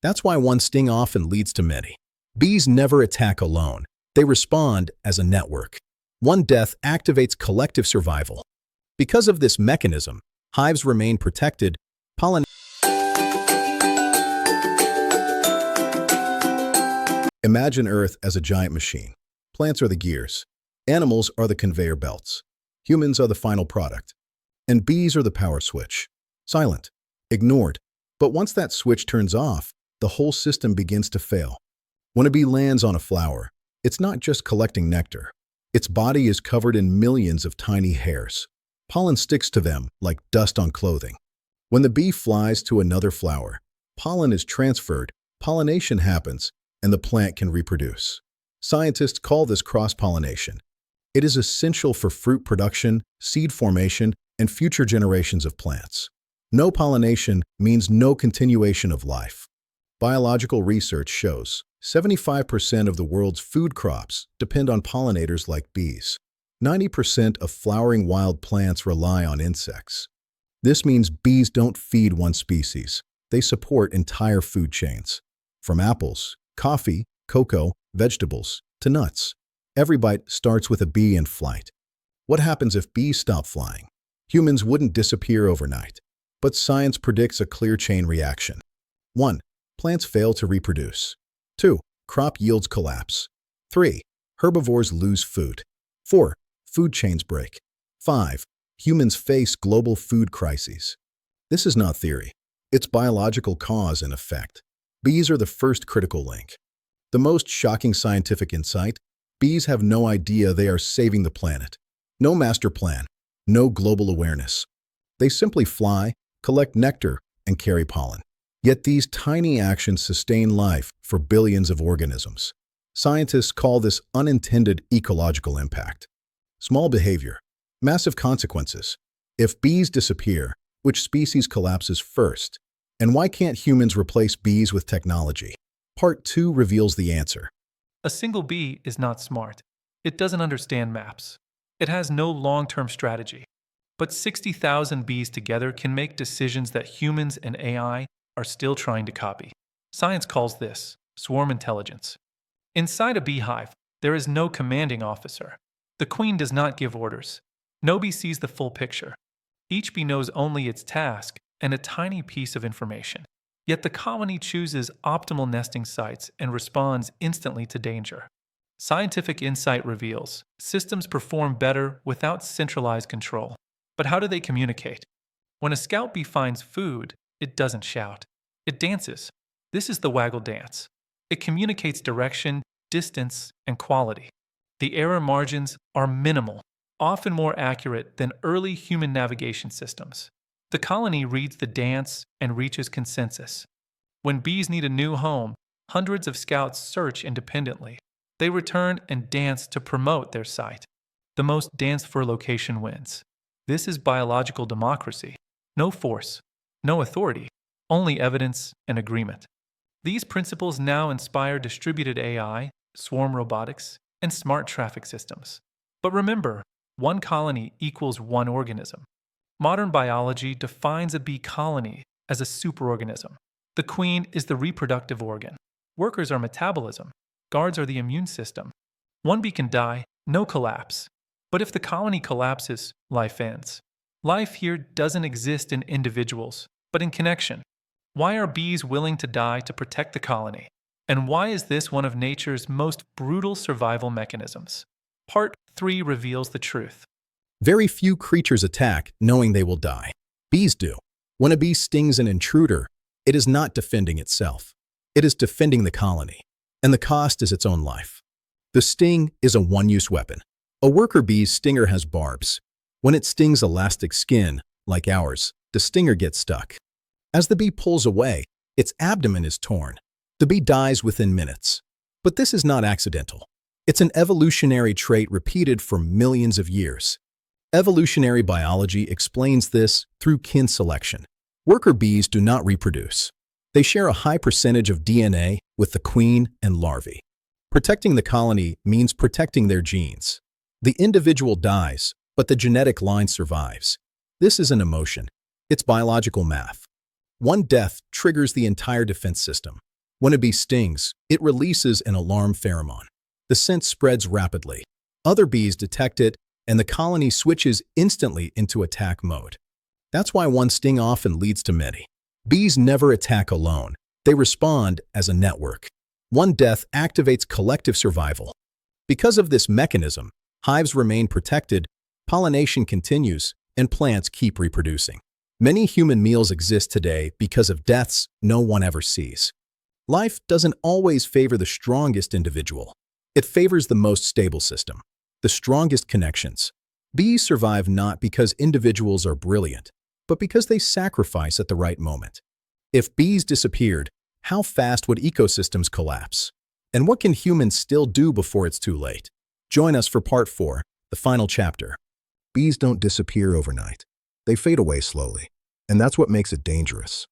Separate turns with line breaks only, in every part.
That's why one sting often leads to many. Bees never attack alone. They respond as a network. One death activates collective survival. Because of this mechanism, hives remain protected, pollen. Imagine Earth as a giant machine. Plants are the gears. Animals are the conveyor belts. Humans are the final product. And bees are the power switch. Silent, ignored. But once that switch turns off, the whole system begins to fail. When a bee lands on a flower, it's not just collecting nectar. Its body is covered in millions of tiny hairs. Pollen sticks to them like dust on clothing. When the bee flies to another flower, pollen is transferred, pollination happens, and the plant can reproduce. Scientists call this cross-pollination. It is essential for fruit production, seed formation, and future generations of plants. No pollination means no continuation of life. Biological research shows 75% of the world's food crops depend on pollinators like bees. 90% of flowering wild plants rely on insects. This means bees don't feed one species. They support entire food chains. From apples, coffee, cocoa, vegetables, to nuts. Every bite starts with a bee in flight. What happens if bees stop flying? Humans wouldn't disappear overnight. But science predicts a clear chain reaction. 1. Plants fail to reproduce. 2. Crop yields collapse. 3. Herbivores lose food. 4. Food chains break. 5. Humans face global food crises. This is not theory. It's biological cause and effect. Bees are the first critical link. The most shocking scientific insight: bees have no idea they are saving the planet. No master plan, no global awareness. They simply fly, collect nectar, and carry pollen. Yet these tiny actions sustain life for billions of organisms. Scientists call this unintended ecological impact. Small behavior, massive consequences. If bees disappear, which species collapses first? And why can't humans replace bees with technology? Part 2 reveals the answer.
A single bee is not smart. It doesn't understand maps. It has no long-term strategy. But 60,000 bees together can make decisions that humans and AI are still trying to copy. Science calls this swarm intelligence. Inside a beehive, there is no commanding officer. The queen does not give orders. No bee sees the full picture. Each bee knows only its task and a tiny piece of information. Yet the colony chooses optimal nesting sites and responds instantly to danger. Scientific insight reveals systems perform better without centralized control. But how do they communicate? When a scout bee finds food, it doesn't shout. It dances. This is the waggle dance. It communicates direction, distance, and quality. The error margins are minimal, often more accurate than early human navigation systems. The colony reads the dance and reaches consensus. When bees need a new home, hundreds of scouts search independently. They return and dance to promote their site. The most danced for location wins. This is biological democracy. No force, no authority, only evidence and agreement. These principles now inspire distributed AI, swarm robotics, and smart traffic systems. But remember, one colony equals one organism. Modern biology defines a bee colony as a superorganism. The queen is the reproductive organ. Workers are metabolism. Guards are the immune system. One bee can die, no collapse. But if the colony collapses, life ends. Life here doesn't exist in individuals, but in connection. Why are bees willing to die to protect the colony? And why is this one of nature's most brutal survival mechanisms? Part 3 reveals the truth.
Very few creatures attack knowing they will die. Bees do. When a bee stings an intruder, it is not defending itself. It is defending the colony. And the cost is its own life. The sting is a one-use weapon. A worker bee's stinger has barbs. When it stings elastic skin, like ours, the stinger gets stuck. As the bee pulls away, its abdomen is torn. The bee dies within minutes. But this is not accidental. It's an evolutionary trait repeated for millions of years. Evolutionary biology explains this through kin selection. Worker bees do not reproduce. They share a high percentage of DNA with the queen and larvae. Protecting the colony means protecting their genes. The individual dies, but the genetic line survives. This isn't emotion. It's biological math. One death triggers the entire defense system. When a bee stings, it releases an alarm pheromone. The scent spreads rapidly. Other bees detect it, and the colony switches instantly into attack mode. That's why one sting often leads to many. Bees never attack alone. They respond as a network. One death activates collective survival. Because of this mechanism, hives remain protected, pollination continues, and plants keep reproducing. Many human meals exist today because of deaths no one ever sees. Life doesn't always favor the strongest individual. It favors the most stable system, the strongest connections. Bees survive not because individuals are brilliant, but because they sacrifice at the right moment. If bees disappeared, how fast would ecosystems collapse? And what can humans still do before it's too late? Join us for Part 4, the final chapter. Bees don't disappear overnight. They fade away slowly, and that's what makes it dangerous.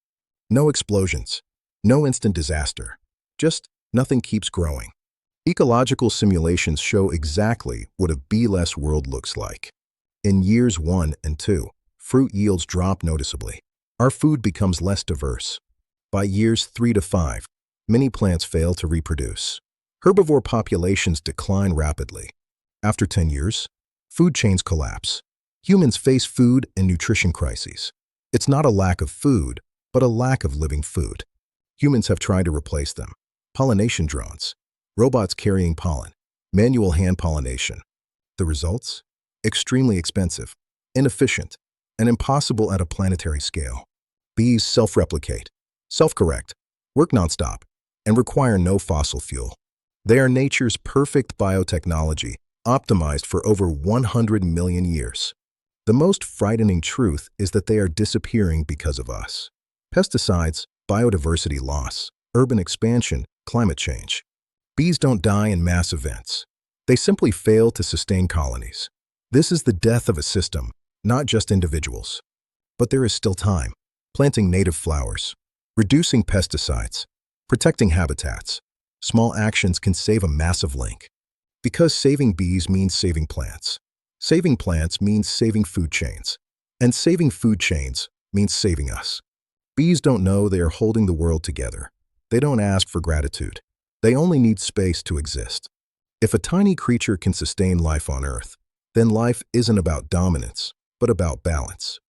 No explosions, no instant disaster, just nothing keeps growing. Ecological simulations show exactly what a bee-less world looks like. In years 1 and 2, fruit yields drop noticeably. Our food becomes less diverse. By years 3 to 5, many plants fail to reproduce. Herbivore populations decline rapidly. After 10 years, food chains collapse. Humans face food and nutrition crises. It's not a lack of food, but a lack of living food. Humans have tried to replace them. Pollination drones, robots carrying pollen, manual hand pollination. The results? Extremely expensive, inefficient, and impossible at a planetary scale. Bees self-replicate, self-correct, work nonstop, and require no fossil fuel. They are nature's perfect biotechnology, optimized for over 100 million years. The most frightening truth is that they are disappearing because of us. Pesticides, biodiversity loss, urban expansion, climate change. Bees don't die in mass events. They simply fail to sustain colonies. This is the death of a system, not just individuals. But there is still time. Planting native flowers, reducing pesticides, protecting habitats. Small actions can save a massive link. Because saving bees means saving plants. Saving plants means saving food chains. And saving food chains means saving us. Bees don't know they are holding the world together. They don't ask for gratitude. They only need space to exist. If a tiny creature can sustain life on Earth, then life isn't about dominance, but about balance.